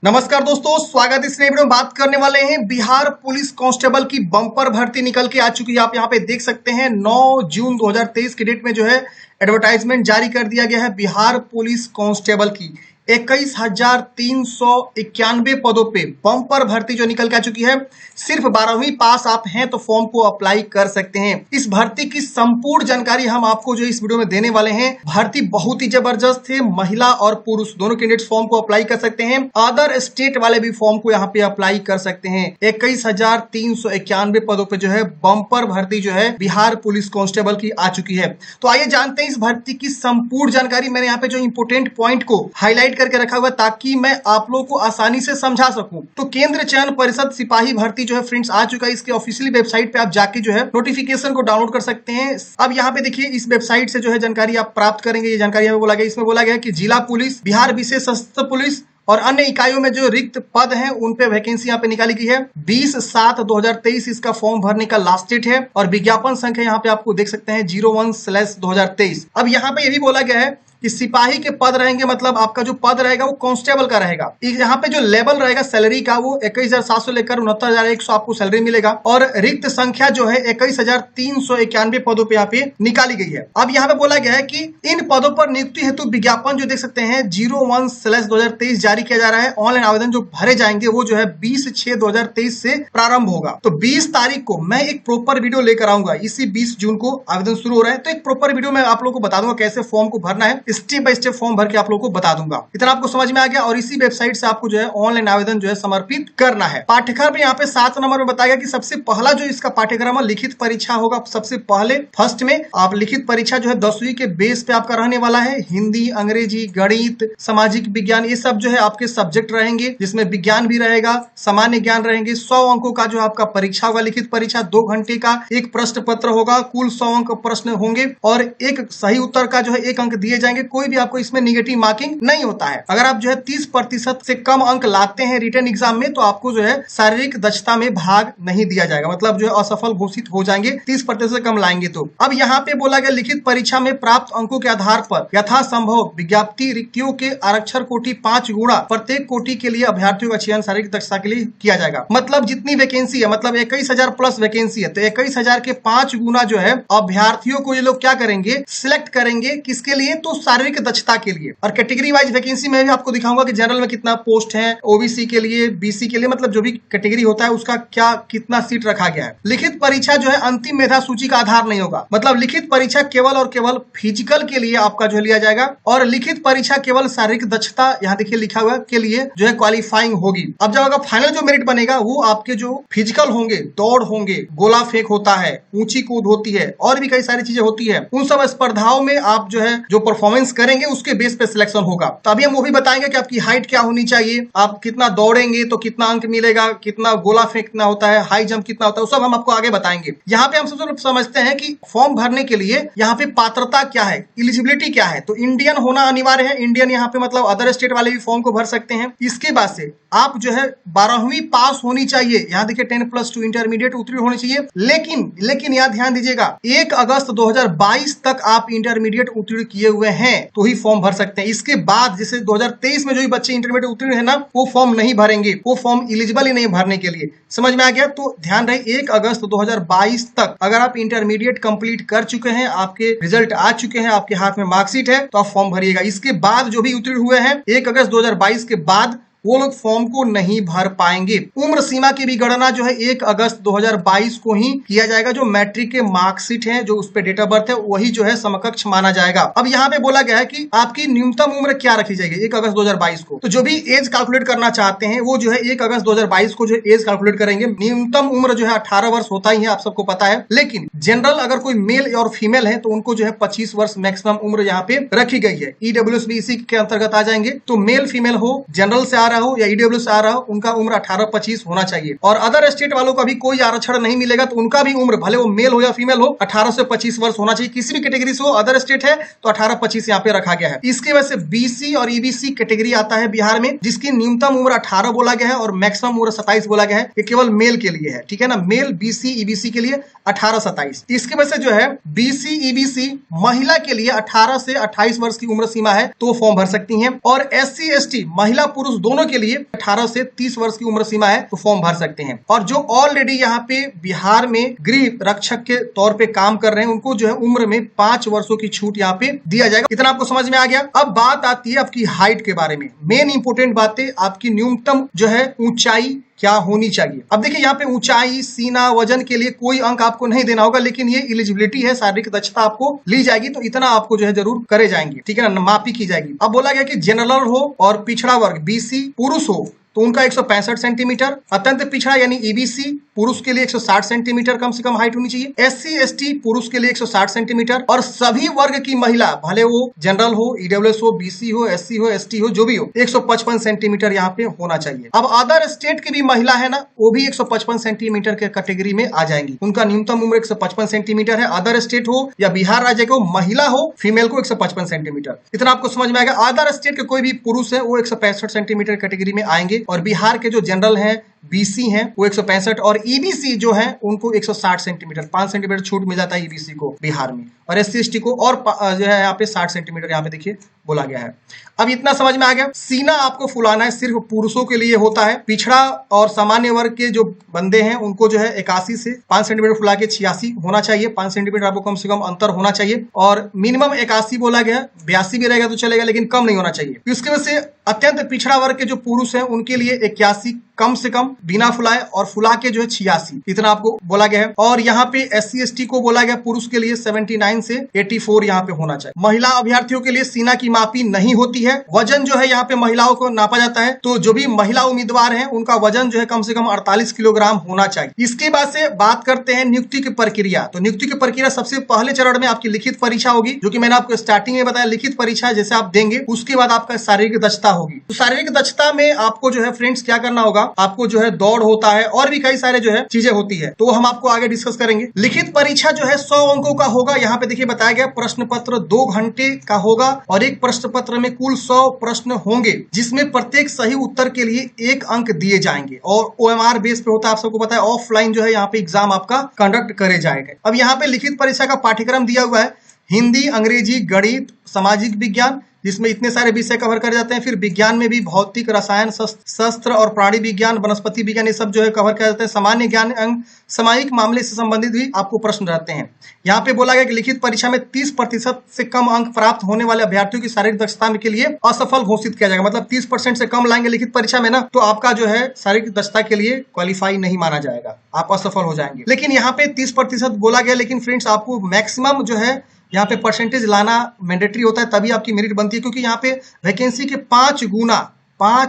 नमस्कार दोस्तों, स्वागत है। इस नए वीडियो में बात करने वाले हैं बिहार पुलिस कांस्टेबल की बम्पर भर्ती निकल के आ चुकी है। आप यहां पे देख सकते हैं 9 जून 2023 की डेट में जो है एडवर्टाइजमेंट जारी कर दिया गया है बिहार पुलिस कांस्टेबल की 21,391 पदों पे बम्पर भर्ती जो निकल के आ चुकी है। सिर्फ 12वीं पास आप हैं तो फॉर्म को अप्लाई कर सकते हैं। इस भर्ती की संपूर्ण जानकारी हम आपको जो इस वीडियो में देने वाले हैं। भर्ती बहुत ही जबरदस्त है। महिला और पुरुष दोनों कैंडिडेट्स फॉर्म को अप्लाई कर सकते हैं। अदर स्टेट वाले भी फॉर्म को यहाँ पे अप्लाई कर सकते हैं। 21,391 पदों पे जो है बम्पर भर्ती जो है बिहार पुलिस कांस्टेबल की आ चुकी है। तो आइए जानते हैं इस भर्ती की संपूर्ण जानकारी। मैंने यहाँ पे जो इंपोर्टेंट पॉइंट को हाईलाइट करके रखा हुआ ताकि मैं आप लोगों को आसानी से समझा सकूं। तो केंद्र चयन परिषद सिपाही भर्ती जो है फ्रेंड्स आ चुका है। इसके ऑफिशियल वेबसाइट पे आप जाके जो है नोटिफिकेशन को डाउनलोड कर सकते हैं। अब यहाँ पे देखिए इस वेबसाइट से जो है जानकारी आप प्राप्त करेंगे। ये जानकारी हमें बोला गया, इसमें बोला गया कि जिला पुलिस, बिहार विशेष सशस्त्र पुलिस और अन्य इकाइयों में जो रिक्त पद हैं उन पे वैकेंसी यहाँ पे निकाली गई है। 20/7/2023 इसका फॉर्म भरने का लास्ट डेट है और विज्ञापन संख्या यहाँ पे आपको देख सकते हैं 01/2023। अब यहाँ पे ये भी बोला गया है कि सिपाही के पद रहेंगे, मतलब आपका जो पद रहेगा वो कांस्टेबल का रहेगा। यहाँ पे जो लेवल रहेगा सैलरी का वो 21,700 लेकर 69,100 आपको सैलरी मिलेगा और रिक्त संख्या जो है 21,391 पदों पे यहाँ पे निकाली गई है। अब यहाँ पे बोला गया है कि इन पदों पर नियुक्ति हेतु विज्ञापन जो देख सकते हैं 01/2023 जारी किया जा रहा है। ऑनलाइन आवेदन जो भरे जाएंगे वो जो है 20/6/2023 से प्रारंभ होगा। तो 20 तारीख को मैं एक प्रॉपर वीडियो लेकर आऊंगा। इसी 20 जून को आवेदन शुरू हो रहा है, तो एक प्रॉपर वीडियो में आप लोगों को बता दूंगा कैसे फॉर्म को भरना है। स्टेप बाय स्टेप फॉर्म भर के आप लोगों को बता दूंगा। इतना आपको समझ में आ गया और इसी वेबसाइट से आपको जो है ऑनलाइन आवेदन जो है समर्पित करना है। पाठ्यक्रम यहाँ पे 7 नंबर में बताया गया कि सबसे पहला जो इसका पाठ्यक्रम है लिखित परीक्षा होगा। सबसे पहले फर्स्ट में आप लिखित परीक्षा जो है 10वीं के बेस पे आपका रहने वाला है। हिंदी, अंग्रेजी, गणित, सामाजिक विज्ञान ये सब जो है आपके सब्जेक्ट रहेंगे, जिसमें विज्ञान भी रहेगा, सामान्य ज्ञान रहेंगे। 100 अंकों का जो आपका परीक्षा होगा, लिखित परीक्षा 2 घंटे का एक प्रश्न पत्र होगा। कुल 100 अंक प्रश्न होंगे और एक सही उत्तर का जो है 1 अंक दिए जाएंगे। कोई भी आपको इसमें निगेटिव मार्किंग नहीं होता है। अगर आप जो है 30% से कम अंक लाते हैं रिटन एग्जाम में तो आपको जो है शारीरिक दक्षता में भाग नहीं दिया जाएगा, मतलब जो है असफल घोषित हो जाएंगे 30% से कम लाएंगे तो। अब यहाँ पे बोला गया लिखित परीक्षा में प्राप्त अंकों के आधार पर यथासंभव विज्ञप्ति रिक्तियों के आरक्षण कोटि 5 गुणा प्रत्येक कोटि के लिए अभ्यर्थियों का चयन शारीरिक दक्षता के लिए किया जाएगा। मतलब जितनी वैकेंसी है, मतलब 21,000 प्लस वैकेंसी है, तो 21,000 के 5 गुना जो है अभ्यर्थियों को ये लोग क्या करेंगे, सिलेक्ट करेंगे। किसके लिए? तो शारीरिक दक्षता के लिए। और कैटेगरी वाइज वैकेंसी में भी आपको दिखाऊंगा कि जनरल में कितना पोस्ट है, ओबीसी के लिए, बीसी के लिए, मतलब जो भी कैटेगरी होता है उसका क्या कितना सीट रखा गया है। लिखित परीक्षा जो है अंतिम मेधा सूची का आधार नहीं होगा, मतलब लिखित परीक्षा केवल और केवल फिजिकल के लिए आपका जो लिया जाएगा और लिखित परीक्षा केवल शारीरिक दक्षता यहाँ देखिए लिखा हुआ के लिए जो है क्वालिफाइंग होगी। अब जब फाइनल जो मेरिट बनेगा वो आपके जो फिजिकल होंगे, दौड़ होंगे, गोला फेंक होता है, ऊंची कूद होती है और भी कई सारी चीजें होती है, उन सब स्पर्धाओं में आप जो है जो परफॉर्मेंस करेंगे उसके बेस पे सिलेक्शन होगा। तो अभी हम वो भी बताएंगे कि आपकी हाइट क्या होनी चाहिए, आप कितना दौड़ेंगे तो कितना अंक मिलेगा, कितना गोला फेंकना होता है, हाई जंप कितना होता है, वो सब हम आपको आगे बताएंगे। यहाँ पे हम सबसे समझते हैं कि फॉर्म भरने के लिए यहाँ पे पात्रता क्या है, एलिजिबिलिटी क्या है। तो इंडियन होना अनिवार्य है। इंडियन यहाँ पे मतलब अदर स्टेट वाले भी फॉर्म को भर सकते हैं। इसके बाद से आप जो है 12वीं पास होनी चाहिए। यहाँ देखिए 10+2 इंटरमीडिएट उत्तीर्ण होनी चाहिए। लेकिन यहाँ ध्यान दीजिएगा 1 अगस्त 2022 तक आप इंटरमीडिएट उत्तीर्ण किए हुए हैं तो ही फॉर्म भर सकते हैं। इसके बाद जैसे 2023 में जो भी बच्चे इंटरमीडिएट उत्तीर्ण है ना, वो फॉर्म नहीं भरेंगे, वो फॉर्म एलिजिबल ही नहीं भरने के लिए। समझ में आ गया? तो ध्यान रहे 1 अगस्त 2022 तक अगर आप इंटरमीडिएट कंप्लीट कर चुके हैं, आपके रिजल्ट आ चुके हैं, आपके हाथ में मार्कशीट है तो आप फॉर्म भरिएगा। इसके बाद जो भी उत्तीर्ण हुए हैं 1 अगस्त 2022 के बाद वो लोग फॉर्म को नहीं भर पाएंगे। उम्र सीमा की भी गणना जो है 1 अगस्त 2022 को ही किया जाएगा। जो मैट्रिक के मार्कशीट है, जो उस पे डेट ऑफ बर्थ है, वही जो है समकक्ष माना जाएगा। अब यहाँ पे बोला गया है कि आपकी न्यूनतम उम्र क्या रखी जाएगी 1 अगस्त 2022 को। तो जो भी एज कैलकुलेट करना चाहते हैं वो जो है 1 अगस्त 2022 को जो एज कैलकुलेट करेंगे। न्यूनतम उम्र जो है 18 वर्ष होता ही है, आप सबको पता है। लेकिन जनरल अगर कोई मेल और फीमेल है तो उनको जो है 25 वर्ष मैक्सिमम उम्र यहाँ पे रखी गई है। ईडब्ल्यूएस भी इसी के अंतर्गत आ जाएंगे। तो मेल फीमेल हो, जनरल से आ रहा हो या ईडब्ल्यूएस आ रहा हो, उनका उम्र 18-25 होना चाहिए। और अदर स्टेट वालों का भी कोई आरक्षण नहीं मिलेगा तो उनका भी उम्र भले वो मेल हो या फीमेल हो 18 से 25 वर्ष होना चाहिए। किसी भी कैटेगरी से हो, अदर स्टेट है तो 18-25 यहाँ पे रखा गया है। इसके वजह से बीसी और ईबीसी कैटेगरी आता है बिहार में, जिसकी न्यूनतम उम्र 18 बोला गया है और मैक्सिमम उम्र 27 बोला गया है। ये केवल मेल के लिए है, ठीक है ना। मेल बीसी ईबीसी के लिए 18-27। इसकी वजह से जो है बीसी ईबीसी महिला के लिए 18 से 28 वर्ष की उम्र सीमा है तो फॉर्म भर सकती हैं। और एससी एसटी महिला पुरुष दोनों दोनों के लिए 18 से 30 वर्ष की उम्र सीमा है तो फॉर्म भर सकते हैं। और जो ऑलरेडी यहाँ पे बिहार में गृह रक्षक के तौर पे काम कर रहे हैं उनको जो है उम्र में 5 वर्षों की छूट यहाँ पे दिया जाएगा। इतना आपको समझ में आ गया। अब बात आती है आपकी हाइट के बारे में। मेन इंपोर्टेंट बातें, आपकी न्यूनतम जो है ऊंचाई क्या होनी चाहिए। अब देखिए यहाँ पे ऊंचाई, सीना, वजन के लिए कोई अंक आपको नहीं देना होगा, लेकिन ये एलिजिबिलिटी है, शारीरिक दक्षता आपको ली जाएगी तो इतना आपको जो है जरूर करे जाएंगे, ठीक है ना, मापी की जाएगी। अब बोला गया कि जनरल हो और पिछड़ा वर्ग बीसी पुरुष हो तो उनका 165 सेंटीमीटर, अत्यंत पिछड़ा यानी ईबीसी पुरुष के लिए 160 सेंटीमीटर कम से कम हाइट होनी चाहिए, एससी एसटी पुरुष के लिए 160 सेंटीमीटर, और सभी वर्ग की महिला, भले वो जनरल हो, ईडब्ल्यूएस हो, बीसी हो, एससी हो, एसटी हो, जो भी हो, 155 सेंटीमीटर यहाँ पे होना चाहिए। अब अदर स्टेट की भी महिला है ना, वो भी 155 सेंटीमीटर के कैटेगरी में आ जाएंगी। उनका न्यूनतम उम्र 155 सेंटीमीटर है। अदर स्टेट हो या बिहार राज्य को महिला हो, फीमेल को 155 सेंटीमीटर। इतना आपको समझ में आएगा। अदर स्टेट के कोई भी पुरुष है वो 165 सेंटीमीटर कैटेगरी में आएंगे, और बिहार के जो जनरल हैं, बीसी हैं, वो 165, और ईबीसी जो है उनको 160 सेंटीमीटर, 5 सेंटीमीटर छूट मिल जाता है ईबीसी को बिहार में, और एससी एसटी को और जो है यहाँ पे 60 सेंटीमीटर यहाँ पे देखिए बोला गया है। अब इतना समझ में आ गया। सीना आपको फुलाना है, सिर्फ पुरुषों के लिए होता है। पिछड़ा और सामान्य वर्ग के जो बंदे हैं उनको जो है 81 से 5 सेंटीमीटर फुला के 86 होना चाहिए। 5 सेंटीमीटर आपको कम से कम अंतर होना चाहिए, और मिनिमम 81 बोला गया, 82 भी रहेगा तो चलेगा, लेकिन कम नहीं होना चाहिए। इसकी वजह से अत्यंत पिछड़ा वर्ग के जो पुरुष हैं उनके लिए 81 कम से कम बिना फुलाए, और फुला के जो है 86, इतना आपको बोला गया है। और यहाँ पे एससी एसटी को बोला गया पुरुष के लिए 79 से 84 यहाँ पे होना चाहिए। महिला अभ्यर्थियों के लिए सीना की मापी नहीं होती है। वजन जो है यहाँ पे महिलाओं को नापा जाता है, तो जो भी महिला उम्मीदवार हैं उनका वजन जो है कम से कम 48 किलोग्राम होना चाहिए। इसके बाद से बात करते हैं नियुक्ति की प्रक्रिया। तो नियुक्ति की प्रक्रिया सबसे पहले चरण में आपकी लिखित परीक्षा होगी, जो कि मैंने आपको स्टार्टिंग में बताया। लिखित परीक्षा जैसे आप देंगे उसके बाद आपका शारीरिक दक्षता होगी। तो शारीरिक दक्षता में आपको जो है फ्रेंड्स क्या करना होगा, आपको जो है दौड़ होता है और भी कई सारे जो है चीजें होती है, तो हम आपको आगे डिस्कस करेंगे। लिखित परीक्षा जो है 100 अंकों का होगा। यहाँ पे देखिए बताया गया प्रश्न पत्र 2 घंटे का होगा, और एक प्रश्न पत्र में कुल 100 प्रश्न होंगे, जिसमें प्रत्येक सही उत्तर के लिए 1 अंक दिए जाएंगे, और ओएमआर बेस पे होता है। आप सबको पता है ऑफलाइन जो है यहाँ पे एग्जाम आपका कंडक्ट करे जाएगा। अब यहाँ पे लिखित परीक्षा का पाठ्यक्रम दिया हुआ है, हिंदी, अंग्रेजी, गणित, सामाजिक विज्ञान, जिसमें इतने सारे विषय कवर कर जाते हैं। फिर विज्ञान में भी भौतिक, रसायन शास्त्र और प्राणी विज्ञान, वनस्पति विज्ञान, ये सब जो है कवर कर जाते हैं। सामान्य ज्ञान अंग, सामाजिक मामले से संबंधित भी आपको प्रश्न रहते हैं। यहाँ पे बोला गया कि लिखित परीक्षा में 30% से कम अंक प्राप्त होने वाले अभ्यर्थियों की शारीरिक दक्षता के लिए असफल घोषित किया जाएगा। मतलब 30% से कम लाएंगे लिखित परीक्षा में ना, तो आपका जो है शारीरिक दक्षता के लिए क्वालिफाई नहीं माना जाएगा, आप असफल हो जाएंगे। लेकिन यहाँ पे 30% बोला गया, लेकिन फ्रेंड्स आपको मैक्सिमम जो है यहाँ पे परसेंटेज लाना मैंडेटरी होता है, तभी आपकी मेरिट बनती है। क्योंकि यहाँ पे वैकेंसी के 5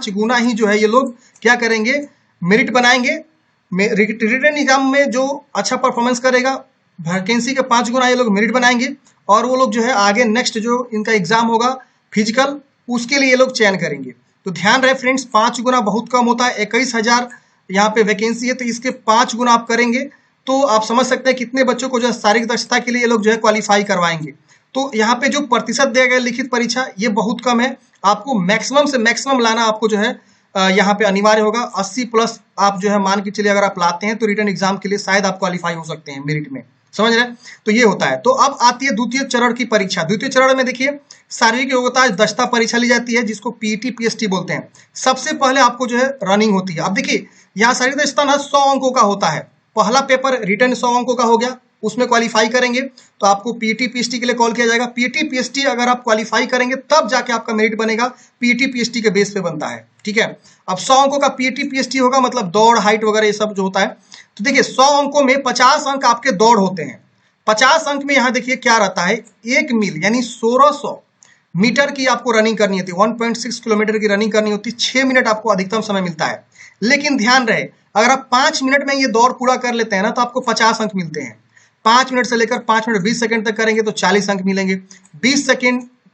गुना ही जो है ये लोग क्या करेंगे, मेरिट बनाएंगे। रिटन एग्जाम में जो अच्छा परफॉर्मेंस करेगा, वैकेंसी के 5 गुना ये लोग मेरिट बनाएंगे, और वो लोग जो है आगे नेक्स्ट जो इनका एग्जाम होगा फिजिकल, उसके लिए ये लोग चयन करेंगे। तो ध्यान रहे फ्रेंड्स, 5 गुना बहुत कम होता है। 21,000 यहाँ पे वैकेंसी है, तो इसके 5 गुना आप करेंगे तो आप समझ सकते हैं कितने बच्चों को जो है शारीरिक दक्षता के लिए ये लोग जो है क्वालिफाई करवाएंगे। तो यहाँ पे जो प्रतिशत दिया गया लिखित परीक्षा, ये बहुत कम है। आपको मैक्सिमम से मैक्सिमम लाना आपको जो है यहाँ पे अनिवार्य होगा। 80+ आप जो है मान के चलिए अगर आप लाते हैं तो रिटन एग्जाम के लिए शायद आप क्वालिफाई हो सकते हैं मेरिट में, समझ रहे हैं। तो ये होता है। तो अब आती है द्वितीय चरण की परीक्षा। द्वितीय चरण में देखिए शारीरिक योग्यता दक्षता परीक्षा ली जाती है, जिसको पीटी पीएसटी बोलते हैं। सबसे पहले आपको जो है रनिंग होती है। अब देखिए यहाँ शारीरिक दक्षता ना 100 अंकों का होता है। पहला पेपर रिटर्न 100 अंकों का हो गया, उसमें क्वालिफाई करेंगे तो आपको पीटी पीएसटी के लिए कॉल किया जाएगा। पीटी पीएसटी अगर आप क्वालिफाई करेंगे तब जाके आपका मेरिट बनेगा, पीटी पीएसटी के बेस पे बनता है, ठीक है। अब 100 अंकों का पीटी पीएसटी होगा, मतलब दौड़, हाइट वगैरह ये सब जो होता है। तो देखिए 100 अंकों में 50 अंक आपके दौड़ होते हैं। 50 अंक में यहाँ देखिए क्या रहता है, 1 मील यानी 1600 मीटर की आपको रनिंग करनी होती है। 1.6 किलोमीटर की रनिंग करनी होती है। 6 मिनट आपको अधिकतम समय मिलता है। लेकिन ध्यान रहे, अगर आप 5 मिनट में ये दौड़ पूरा कर लेते हैं ना, तो आपको 50 अंक मिलते हैं। 5 मिनट से लेकर 5 मिनट 20 सेकंड तक करेंगे तो 40 अंक मिलेंगे।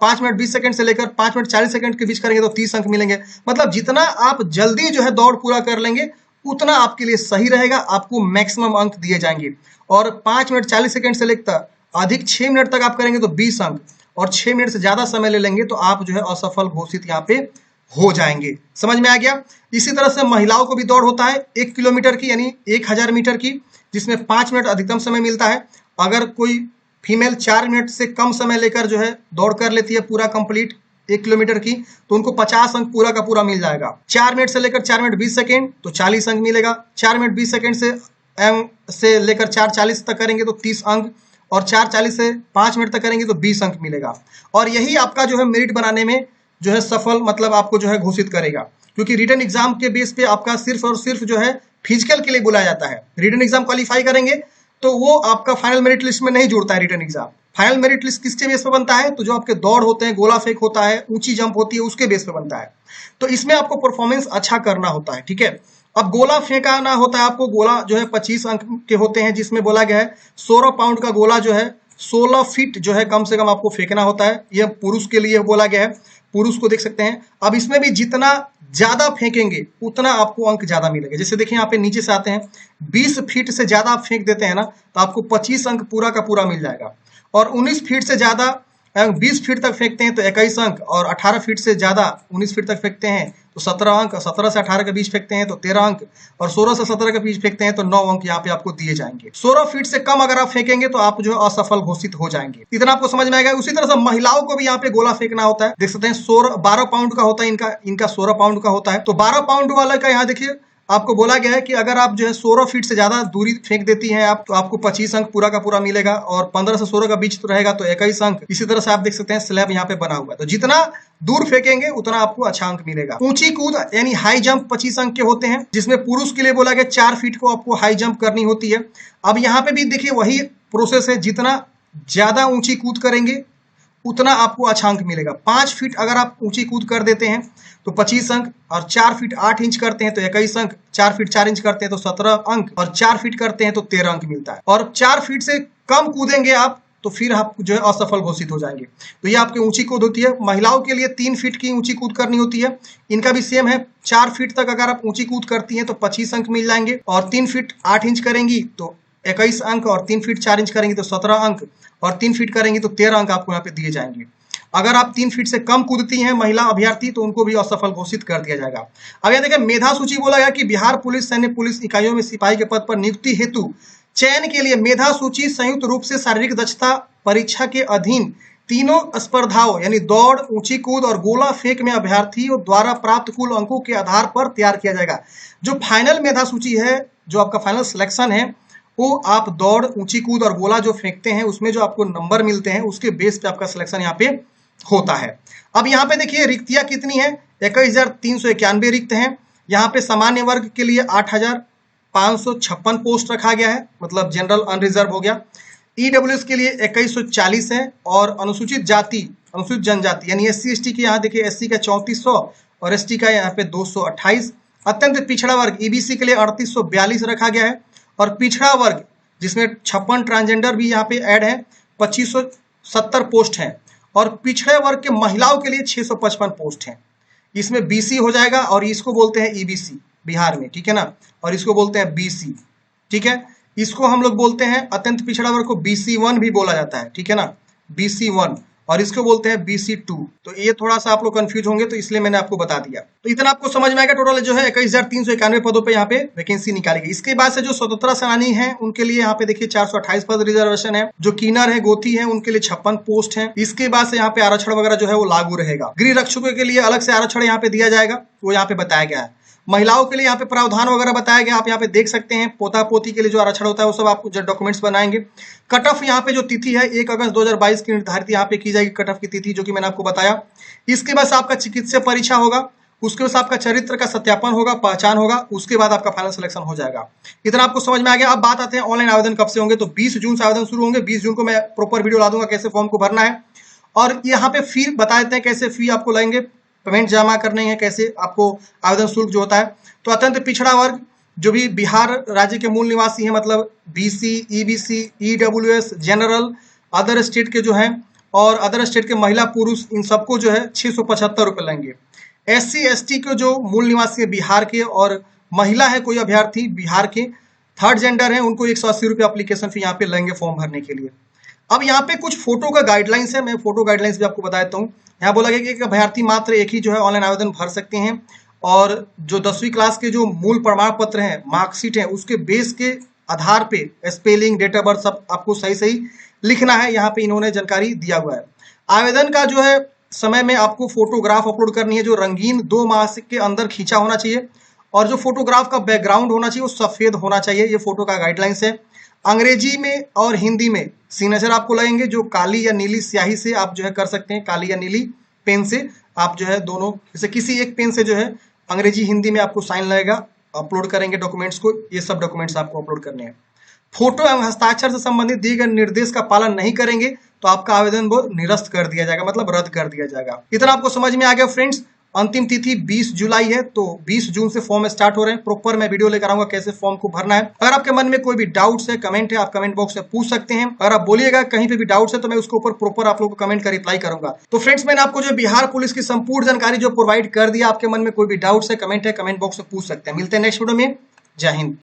5 मिनट 20 सेकंड से लेकर 5 मिनट 40 सेकंड के बीच करेंगे तो 30 अंक मिलेंगे। मतलब जितना आप जल्दी जो है दौड़ पूरा कर लेंगे उतना आपके लिए सही रहेगा, आपको मैक्सिमम अंक दिए जाएंगे। और 5 मिनट 40 सेकंड से लेकर अधिक 6 मिनट तक आप करेंगे तो 20 अंक, और 6 मिनट से ज्यादा समय ले लेंगे तो आप जो है असफल घोषित यहाँ पे हो जाएंगे। समझ में आ गया। इसी तरह से महिलाओं को भी दौड़ होता है 1 किलोमीटर की यानी 1000 मीटर की, जिसमें 5 मिनट अधिकतम समय मिलता है। अगर कोई फीमेल 4 मिनट से कम समय लेकर जो है दौड़ कर लेती है पूरा कंप्लीट 1 किलोमीटर की, तो उनको 50 अंक पूरा का पूरा मिल जाएगा। 4 मिनट से लेकर 4 मिनट 20 सेकेंड तो 40 अंक मिलेगा। 4 मिनट 20 सेकेंड से लेकर 4:40 तक करेंगे तो 30 अंक, और 4:40 से 5 मिनट तक करेंगे तो 20 अंक मिलेगा। और यही आपका जो है मेरिट बनाने में जो है सफल मतलब आपको जो है घोषित करेगा, क्योंकि रिटन एग्जाम के बेस पे आपका सिर्फ और सिर्फ जो है फिजिकल के लिए बुलाया जाता है। रिटन एग्जाम क्वालिफाई करेंगे तो वो आपका फाइनल मेरिट लिस्ट में नहीं जुड़ता है। Written exam final merit list किसके बेस पे बनता है? तो जो आपके दौड़ होते हैं, गोला फेंक होता है, ऊंची जंप होती है, उसके बेस पे बनता है। तो इसमें आपको परफॉर्मेंस अच्छा करना होता है, ठीक है। अब गोला फेंकाना होता है आपको, गोला जो है 25 अंक के होते हैं, जिसमें बोला गया है 16 पाउंड का गोला जो है 16 फीट जो है कम से कम आपको फेंकना होता है। यह पुरुष के लिए बोला गया है, पुरुष को देख सकते हैं। अब इसमें भी जितना ज्यादा फेंकेंगे उतना आपको अंक ज्यादा मिलेंगे। जैसे देखिए यहाँ पे नीचे से आते हैं, 20 फीट से ज्यादा आप फेंक देते हैं ना तो आपको 25 अंक पूरा का पूरा मिल जाएगा। और 19 फीट से ज्यादा 20 फीट तक फेंकते हैं तो 21 अंक, और 18 फीट से ज्यादा 19 फीट तक फेंकते हैं तो 17 अंक, 17 से 18 के बीच फेंकते हैं तो 13 अंक, और 16 से 17 के बीच फेंकते हैं तो 9 अंक यहाँ पे आपको दिए जाएंगे। 16 फीट से कम अगर आप फेंकेंगे तो आप जो है असफल घोषित हो जाएंगे। इतना आपको समझ में आएगा। उसी तरह से महिलाओं को भी यहाँ पे गोला फेंकना होता है। देख सकते हैं 12 पाउंड का होता है इनका 16 पाउंड का होता है। तो 12 पाउंड वाला का यहाँ देखिए आपको बोला गया है कि अगर आप जो है 16 फीट से ज्यादा दूरी फेंक देती हैं आप, तो आपको 25 अंक पूरा का पूरा मिलेगा, और 15 से 16 का बीच तो रहेगा तो 21 अंक। इसी तरह से आप देख सकते हैं स्लैब यहाँ पे बना हुआ है, तो जितना दूर फेंकेंगे उतना आपको अच्छा अंक मिलेगा। ऊंची कूद यानी हाई जंप 25 अंक के होते हैं, जिसमें पुरुष के लिए बोला गया 4 फीट को आपको हाई जंप करनी होती है। अब यहाँ पे भी देखिए वही प्रोसेस है, जितना ज्यादा ऊंची कूद करेंगे उतना आपको अच्छा अंक मिलेगा। 5 फीट अगर आप ऊंची कूद कर देते हैं तो 25 अंक, और 4 फीट 8 इंच करते हैं तो 21 अंक, 4 फीट 4 इंच करते हैं तो 17 अंक, और 4 फीट करते हैं तो 13 अंक मिलता है। और 4 फीट से कम कूदेंगे आप तो फिर आप जो है असफल घोषित हो जाएंगे। तो ये आपकी ऊंची कूद होती है। महिलाओं के लिए 3 फीट की ऊंची कूद करनी होती है, इनका भी सेम है। 4 फीट तक अगर आप ऊंची कूद करती हैं तो 25 अंक मिल जाएंगे, और 3 फीट 8 इंच करेंगी तो 21 अंक, और 3 फीट 4 इंच करेंगी तो 17 अंक, और 3 फीट करेंगी तो 13 अंक आपको यहाँ पे दिए जाएंगे। अगर आप 3 फीट से कम कूदती हैं महिला अभ्यर्थी तो उनको भी असफल घोषित कर दिया जाएगा। अब यह देखिए मेधा सूची बोला गया कि बिहार पुलिस सैन्य पुलिस इकाइयों में सिपाही के पद पर नियुक्ति हेतु चयन के लिए मेधा सूची संयुक्त रूप से शारीरिक दक्षता परीक्षा के अधीन तीनों स्पर्धाओं यानी दौड़, ऊंची कूद और गोला फेंक में अभ्यर्थियों द्वारा प्राप्त कुल अंकों के आधार पर तैयार किया जाएगा। जो फाइनल मेधा सूची है, जो आपका फाइनल सिलेक्शन है, वो आप दौड़, ऊंची कूद और गोला जो फेंकते हैं उसमें जो आपको नंबर मिलते हैं उसके बेस पे आपका सिलेक्शन यहाँ पे होता है। अब यहाँ पे देखिए रिक्तियां कितनी है, 21,391 रिक्त हैं। यहाँ पे सामान्य वर्ग के लिए 8,556 पोस्ट रखा गया है, मतलब जनरल अनरिजर्व हो गया। ईडब्ल्यूएस के लिए 2140 है, और अनुसूचित जाति, अनुसूचित जनजाति यानी SC ST के यहाँ देखिए SC का 3400 और ST का यहाँ पे 228। अत्यंत पिछड़ा वर्ग EBC के लिए 3842 रखा गया है, और पिछड़ा वर्ग जिसमें 56 ट्रांसजेंडर भी यहाँ पे ऐड है 2570 पोस्ट हैं, और पिछड़े वर्ग के महिलाओं के लिए 655 पोस्ट हैं। इसमें BC हो जाएगा, और इसको बोलते हैं EBC बिहार में, ठीक है ना, और इसको बोलते हैं BC, ठीक है। इसको हम लोग बोलते हैं अत्यंत पिछड़ा वर्ग को BC1 भी बोला जाता है, ठीक है ना, BC1, और इसको बोलते हैं BC2। तो ये थोड़ा सा आप लोग कंफ्यूज होंगे तो इसलिए मैंने आपको बता दिया। तो इतना आपको समझ में आएगा। टोटल जो है 21,391 पदों पे यहाँ पे वैकेंसी निकाली गई। इसके बाद से जो स्वतंत्रता सेनानी हैं उनके लिए यहाँ पे देखिए 428 पद रिजर्वेशन है। जो कीनर है, गोथी है, उनके लिए 56 पोस्ट है। इसके बाद से यहाँ पे आरक्षण वगैरह जो है वो लागू रहेगा। गृह रक्षकों के लिए अलग से आरक्षण यहाँ पे दिया जाएगा, वो यहाँ पे बताया गया है। महिलाओं के लिए यहाँ पे प्रावधान वगैरह बताया गया, आप यहाँ पे देख सकते हैं। पोता पोती के लिए जो आरक्षण होता है वो सब आपको जो डॉक्यूमेंट्स बनाएंगे। कट ऑफ यहाँ पे जो तिथि है 1 अगस्त 2022 की निर्धारित यहाँ पे की जाएगी कट ऑफ की तिथि, जो कि मैंने आपको बताया। इसके बाद आपका चिकित्सा परीक्षा होगा, उसके बाद आपका चरित्र का सत्यापन होगा, पहचान होगा, उसके बाद आपका फाइनल सिलेक्शन हो जाएगा। इतना आपको समझ में आ गया। अब बात आते हैं ऑनलाइन आवेदन कब से होंगे। तो 20 जून से आवेदन शुरू होंगे। 20 जून को मैं प्रॉपर वीडियो ला दूंगा कैसे फॉर्म को भरना है, और यहाँ पे फी बता देते हैं कैसे फी आपको लगेंगे, पेमेंट जमा करने हैं, कैसे आपको आवेदन शुल्क जो होता है। तो अत्यंत पिछड़ा वर्ग जो भी बिहार राज्य के मूल निवासी हैं, मतलब BC, EBC, EWS, general, other state के जो हैं, और अदर स्टेट के महिला पुरुष, इन सबको जो है 675 रुपये लेंगे। SC ST के जो मूल निवासी है बिहार के, और महिला है कोई अभ्यर्थी बिहार के, थर्ड जेंडर है, उनको 180 रुपये अप्लीकेशन फी यहाँ पे लेंगे फॉर्म भरने के लिए। अब यहाँ पे कुछ फोटो का गाइडलाइंस है, मैं फोटो गाइडलाइंस भी आपको बता देता हूँ। यहाँ बोला गया कि एक अभ्यर्थी मात्र एक ही जो है ऑनलाइन आवेदन भर सकते हैं, और जो 10वीं क्लास के जो मूल प्रमाण पत्र हैं, मार्कशीट है, उसके बेस के आधार पे स्पेलिंग, डेट ऑफ बर्थ सब आपको सही सही लिखना है। यहाँ पे इन्होंने जानकारी दिया हुआ है। आवेदन का जो है समय में आपको फोटोग्राफ अपलोड करनी है जो रंगीन 2 माह के अंदर खींचा होना चाहिए, और जो फोटोग्राफ का बैकग्राउंड होना चाहिए वो सफेद होना चाहिए। ये फोटो का गाइडलाइंस है। अंग्रेजी में और हिंदी में सिग्नेचर आपको लगेंगे जो काली या नीली स्याही से आप जो है कर सकते हैं, काली या नीली पेन से आप जो है दोनों, जैसे किसी एक पेन से जो है अंग्रेजी हिंदी में आपको साइन लगेगा। अपलोड करेंगे डॉक्यूमेंट्स को, ये सब डॉक्यूमेंट्स आपको अपलोड करने हैं। फोटो एवं हस्ताक्षर से संबंधित दिए गए निर्देश का पालन नहीं करेंगे तो आपका आवेदन वो निरस्त कर दिया जाएगा, मतलब रद्द कर दिया जाएगा। इतना आपको समझ में आ गया फ्रेंड्स। अंतिम तिथि 20 जुलाई है, तो 20 जून से फॉर्म स्टार्ट हो रहे हैं। प्रॉपर मैं वीडियो लेकर आऊंगा कैसे फॉर्म को भरना है। अगर आपके मन में कोई भी डाउट्स है, कमेंट है, आप कमेंट बॉक्स में पूछ सकते हैं। अगर आप बोलिएगा कहीं पे भी डाउट्स है तो मैं उसके ऊपर प्रॉपर आप लोगों को कमेंट का रिप्लाई करूंगा। तो फ्रेंड्स, मैंने आपको जो बिहार पुलिस की संपूर्ण जानकारी जो प्रोवाइड कर दिया, आपके मन में कोई भी डाउट्स है, कमेंट बॉक्स में पूछ सकते हैं। मिलते हैं नेक्स्ट वीडियो में। जय हिंद।